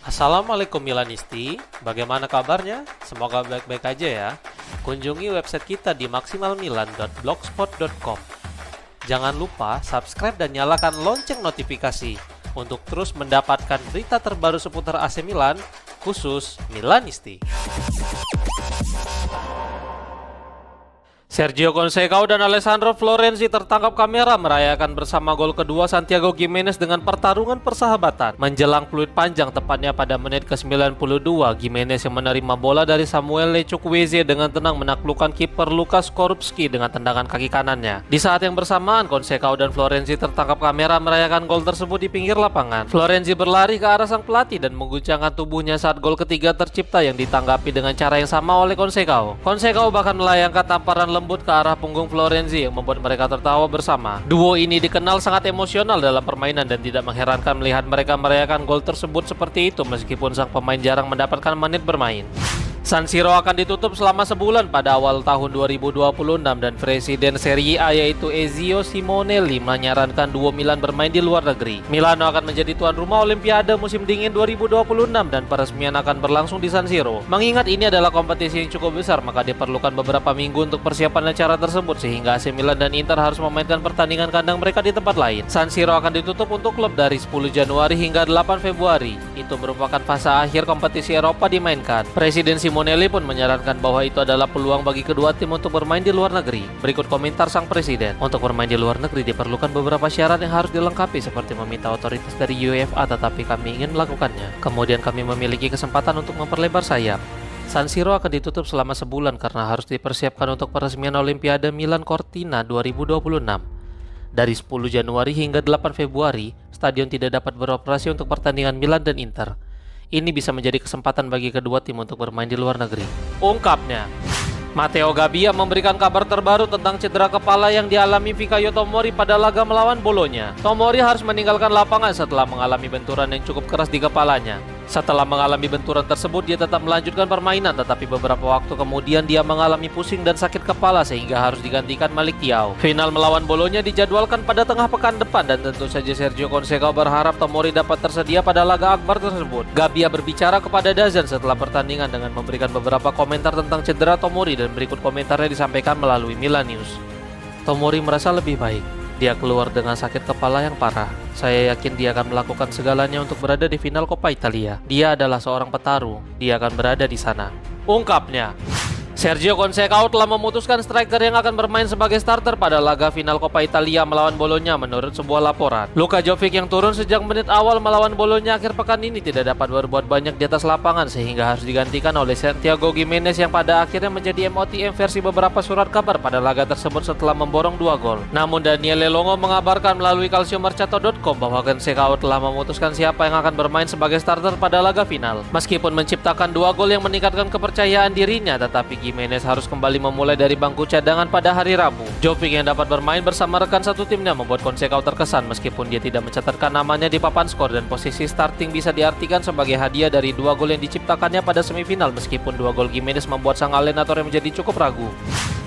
Assalamualaikum Milanisti, bagaimana kabarnya? Semoga baik-baik aja ya. Kunjungi website kita di maksimalmilan.blogspot.com. Jangan lupa subscribe dan nyalakan lonceng notifikasi untuk terus mendapatkan berita terbaru seputar AC Milan, khusus Milanisti. Sergio Conceição dan Alessandro Florenzi tertangkap kamera merayakan bersama gol kedua Santiago Giménez dengan pertarungan persahabatan. Menjelang peluit panjang tepatnya pada menit ke-92, Giménez yang menerima bola dari Samuel Chukwueze dengan tenang menaklukkan kiper Lukas Skorupski dengan tendangan kaki kanannya. Di saat yang bersamaan, Conceição dan Florenzi tertangkap kamera merayakan gol tersebut di pinggir lapangan. Florenzi berlari ke arah sang pelatih dan mengguncangkan tubuhnya saat gol ketiga tercipta yang ditanggapi dengan cara yang sama oleh Conceição. Conceição bahkan melayangkan tamparan lembut ke arah punggung Florenzi yang membuat mereka tertawa bersama. Duo ini dikenal sangat emosional dalam permainan dan tidak mengherankan melihat mereka merayakan gol tersebut seperti itu meskipun sang pemain jarang mendapatkan menit bermain. San Siro akan ditutup selama sebulan pada awal tahun 2026 dan Presiden Serie A yaitu Ezio Simonelli menyarankan duo Milan bermain di luar negeri. Milano akan menjadi tuan rumah Olimpiade musim dingin 2026 dan peresmian akan berlangsung di San Siro. Mengingat ini adalah kompetisi yang cukup besar, maka diperlukan beberapa minggu untuk persiapan acara tersebut sehingga AC Milan dan Inter harus memainkan pertandingan kandang mereka di tempat lain. San Siro akan ditutup untuk klub dari 10 Januari hingga 8 Februari. Itu merupakan fase akhir kompetisi Eropa dimainkan. Presiden Simonelli pun menyarankan bahwa itu adalah peluang bagi kedua tim untuk bermain di luar negeri. Berikut komentar sang presiden. Untuk bermain di luar negeri diperlukan beberapa syarat yang harus dilengkapi seperti meminta otoritas dari UEFA, tetapi kami ingin melakukannya. Kemudian kami memiliki kesempatan untuk memperlebar sayap. San Siro akan ditutup selama sebulan karena harus dipersiapkan untuk peresmian Olimpiade Milan Cortina 2026. Dari 10 Januari hingga 8 Februari, stadion tidak dapat beroperasi untuk pertandingan Milan dan Inter. Ini bisa menjadi kesempatan bagi kedua tim untuk bermain di luar negeri. Ungkapnya, Matteo Gabbia memberikan kabar terbaru tentang cedera kepala yang dialami Fikayo Tomori pada laga melawan Bologna. Tomori harus meninggalkan lapangan setelah mengalami benturan yang cukup keras di kepalanya. Setelah mengalami benturan tersebut, dia tetap melanjutkan permainan, tetapi beberapa waktu kemudian dia mengalami pusing dan sakit kepala sehingga harus digantikan Malik Thiaw. Final melawan Bologna dijadwalkan pada tengah pekan depan dan tentu saja Sergio Conceição berharap Tomori dapat tersedia pada laga akbar tersebut. Gabbia berbicara kepada DAZN setelah pertandingan dengan memberikan beberapa komentar tentang cedera Tomori dan berikut komentarnya disampaikan melalui Milan News. Tomori merasa lebih baik. Dia keluar dengan sakit kepala yang parah. Saya yakin dia akan melakukan segalanya untuk berada di final Coppa Italia. Dia adalah seorang petarung. Dia akan berada di sana. Ungkapnya. Sergio Conceição telah memutuskan striker yang akan bermain sebagai starter pada laga final Coppa Italia melawan Bologna menurut sebuah laporan. Luka Jovic yang turun sejak menit awal melawan Bologna akhir pekan ini tidak dapat berbuat banyak di atas lapangan sehingga harus digantikan oleh Santiago Giménez yang pada akhirnya menjadi MOTM versi beberapa surat kabar pada laga tersebut setelah memborong 2 gol. Namun Daniele Longo mengabarkan melalui calciomercato.com bahwa Conceição telah memutuskan siapa yang akan bermain sebagai starter pada laga final. Meskipun menciptakan 2 gol yang meningkatkan kepercayaan dirinya, tetapi Giménez harus kembali memulai dari bangku cadangan pada hari Rabu. Jovic yang dapat bermain bersama rekan satu timnya membuat Conceição terkesan meskipun dia tidak mencatatkan namanya di papan skor dan posisi starting bisa diartikan sebagai hadiah dari 2 gol yang diciptakannya pada semifinal meskipun 2 gol Giménez membuat sang Allenatore menjadi cukup ragu.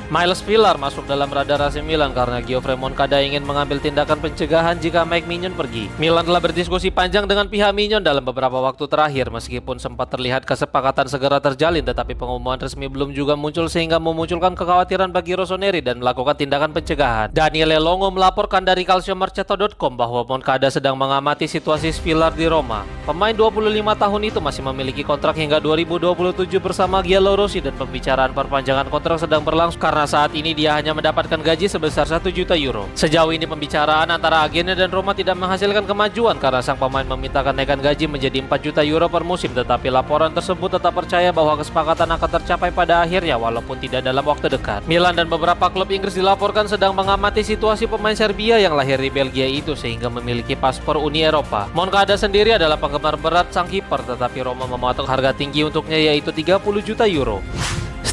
Miles Villar masuk dalam radar AC Milan karena Geoffrey Moncada ingin mengambil tindakan pencegahan jika Mike Mignon pergi. Milan telah berdiskusi panjang dengan pihak Mignon dalam beberapa waktu terakhir meskipun sempat terlihat kesepakatan segera terjalin, tetapi pengumuman resmi belum juga muncul sehingga memunculkan kekhawatiran bagi Rossoneri dan melakukan tindakan pencegahan. Daniele Longo melaporkan dari calciomercato.com bahwa Moncada sedang mengamati situasi Villar di Roma. Pemain 25 tahun itu masih memiliki kontrak hingga 2027 bersama Giallorossi dan pembicaraan perpanjangan kontrak sedang berlangsung karena saat ini dia hanya mendapatkan gaji sebesar 1 juta euro. Sejauh ini pembicaraan antara agennya dan Roma tidak menghasilkan kemajuan karena sang pemain meminta kenaikan gaji menjadi 4 juta euro per musim, tetapi laporan tersebut tetap percaya bahwa kesepakatan akan tercapai pada akhirnya walaupun tidak dalam waktu dekat. Milan dan beberapa klub Inggris dilaporkan sedang mengamati situasi pemain Serbia yang lahir di Belgia itu sehingga memiliki paspor Uni Eropa. Moncada sendiri adalah penggemar berat sang kiper, tetapi Roma mematok harga tinggi untuknya yaitu 30 juta euro.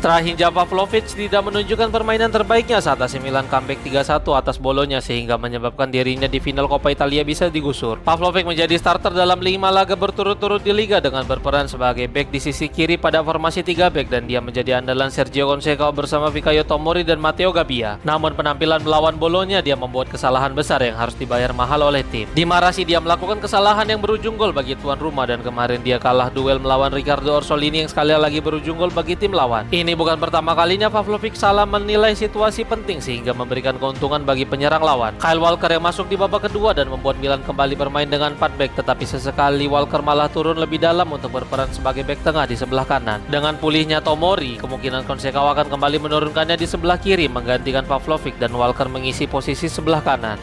Strahinja Pavlovic tidak menunjukkan permainan terbaiknya saat AC Milan comeback 3-1 atas Bolonya sehingga menyebabkan dirinya di final Coppa Italia bisa digusur. Pavlovic menjadi starter dalam 5 laga berturut-turut di Liga dengan berperan sebagai bek di sisi kiri pada formasi 3 bek dan dia menjadi andalan Sergio Conceição bersama Fikayo Tomori dan Matteo Gabbia. Namun penampilan melawan Bolonya dia membuat kesalahan besar yang harus dibayar mahal oleh tim. Di Marassi dia melakukan kesalahan yang berujung gol bagi tuan rumah dan kemarin dia kalah duel melawan Riccardo Orsolini yang sekali lagi berujung gol bagi tim lawan. Ini bukan pertama kalinya Pavlovic salah menilai situasi penting sehingga memberikan keuntungan bagi penyerang lawan. Kyle Walker yang masuk di babak kedua dan membuat Milan kembali bermain dengan 4 bek, tetapi sesekali Walker malah turun lebih dalam untuk berperan sebagai bek tengah di sebelah kanan. Dengan pulihnya Tomori, kemungkinan Conceição akan kembali menurunkannya di sebelah kiri menggantikan Pavlovic dan Walker mengisi posisi sebelah kanan.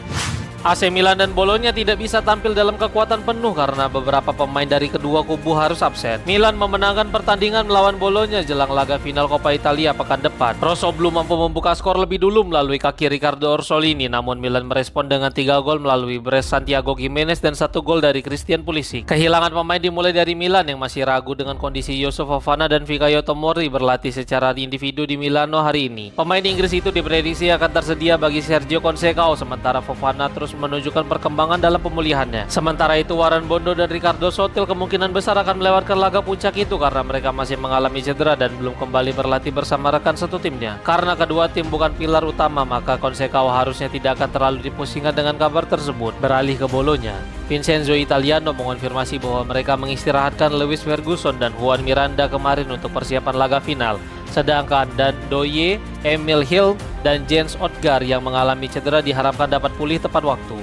AC Milan dan Bolonya tidak bisa tampil dalam kekuatan penuh karena beberapa pemain dari kedua kubu harus absen. Milan memenangkan pertandingan melawan Bolonya jelang laga final Coppa Italia pekan depan. Rosso belum mampu membuka skor lebih dulu melalui kaki Riccardo Orsolini, namun Milan merespon dengan 3 gol melalui brace Santiago Gimenez dan 1 gol dari Christian Pulisic. Kehilangan pemain dimulai dari Milan yang masih ragu dengan kondisi Youssouf Fofana dan Fikayo Tomori berlatih secara individu di Milano hari ini. Pemain Inggris itu diprediksi akan tersedia bagi Sergio Conceição, sementara Fofana terus menunjukkan perkembangan dalam pemulihannya. Sementara itu Warren Bondo dan Ricardo Sottil kemungkinan besar akan melewatkan laga puncak itu karena mereka masih mengalami cedera dan belum kembali berlatih bersama rekan satu timnya. Karena kedua tim bukan pilar utama, maka Conceição harusnya tidak akan terlalu dipusingkan dengan kabar tersebut. Beralih ke Bolonya, Vincenzo Italiano mengonfirmasi bahwa mereka mengistirahatkan Lewis Ferguson dan Juan Miranda kemarin untuk persiapan laga final. Sedangkan Dan Doye, Emil Hill, dan Jens Odgaard yang mengalami cedera diharapkan dapat pulih tepat waktu.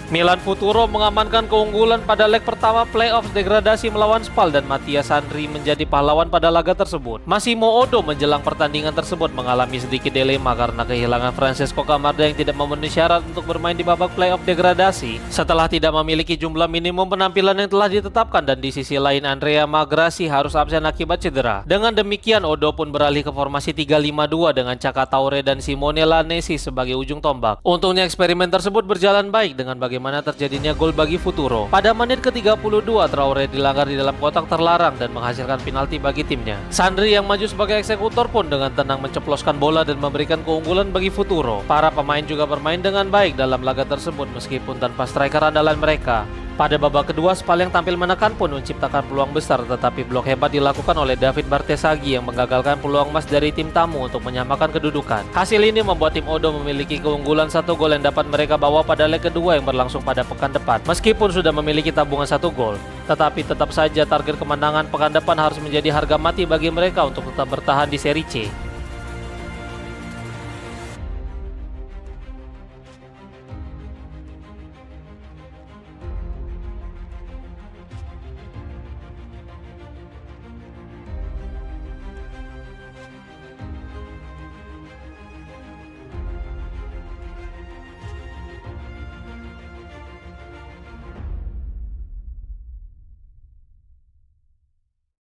Milan Futuro mengamankan keunggulan pada leg pertama playoff degradasi melawan Spal dan Mattia Sandri menjadi pahlawan pada laga tersebut. Massimo Odo menjelang pertandingan tersebut mengalami sedikit dilema karena kehilangan Francesco Camarda yang tidak memenuhi syarat untuk bermain di babak playoff degradasi setelah tidak memiliki jumlah minimum penampilan yang telah ditetapkan, dan di sisi lain Andrea Magrassi harus absen akibat cedera. Dengan demikian Odo pun beralih ke formasi 3-5-2 dengan Caka Taure dan Simone Lanesi sebagai ujung tombak. Untungnya eksperimen tersebut berjalan baik dengan bagaimana terjadinya gol bagi Futuro. Pada menit ke-32 Traore dilanggar di dalam kotak terlarang dan menghasilkan penalti bagi timnya. Sandri yang maju sebagai eksekutor pun dengan tenang menceploskan bola dan memberikan keunggulan bagi Futuro. Para pemain juga bermain dengan baik dalam laga tersebut meskipun tanpa striker andalan mereka. Pada babak kedua, Spal yang tampil menekan pun menciptakan peluang besar, tetapi blok hebat dilakukan oleh David Bartesaghi yang menggagalkan peluang emas dari tim tamu untuk menyamakan kedudukan. Hasil ini membuat tim Odo memiliki keunggulan 1 gol yang dapat mereka bawa pada leg kedua yang berlangsung pada pekan depan. Meskipun sudah memiliki tabungan 1 gol, tetapi tetap saja target kemenangan pekan depan harus menjadi harga mati bagi mereka untuk tetap bertahan di Serie C.